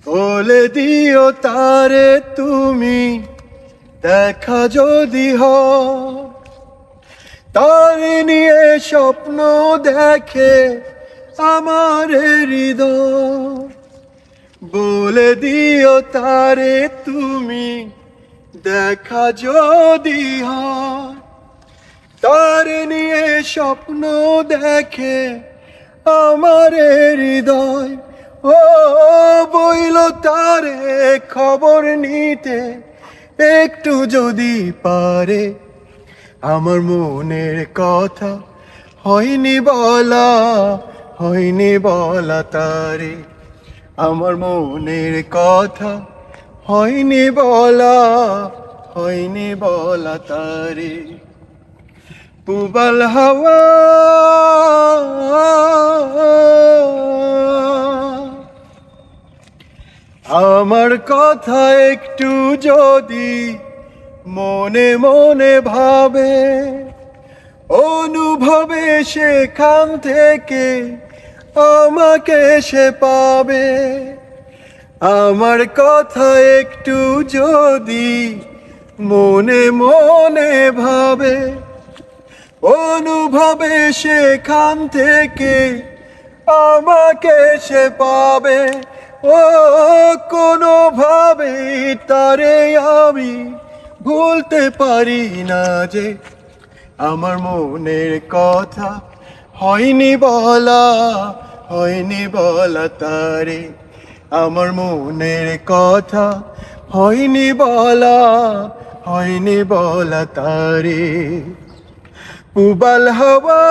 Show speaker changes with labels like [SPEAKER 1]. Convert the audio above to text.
[SPEAKER 1] বলে দিও তারে তুমি দেখা যদি হয়, তার নিয়ে স্বপ্ন দেখে আমার হৃদয়। বলে দিও তারে তুমি দেখা যদি হয়, তার নিয়ে স্বপ্ন দেখে আমার হৃদয়। ও বইল তারে খবর নিতে একটু যদি পারে, আমার মনের কথা হয়নি বলা, হয়নি বলা তারে। আমার মনের কথা হয়নি বলা, হয়নি বলা তারে। পুবাল হাওয়া আমার কথা একটু যদি মনে মনে ভাবে, অনুভবে সেখান থেকে আমাকে সে পাবে। আমার কথা একটু যদি মনে মনে ভাবে, অনুভবে সেখান থেকে আমাকে সে পাবে। ও কোনোভাবে তারে আমি ভুলতে পারি না যে, আমার মনের কথা হয়নি বলা, হয়নি বলা তারে। আমার মনের কথা হয়নি বলা, হয়নি বলা তারে। পুবাল হাওয়া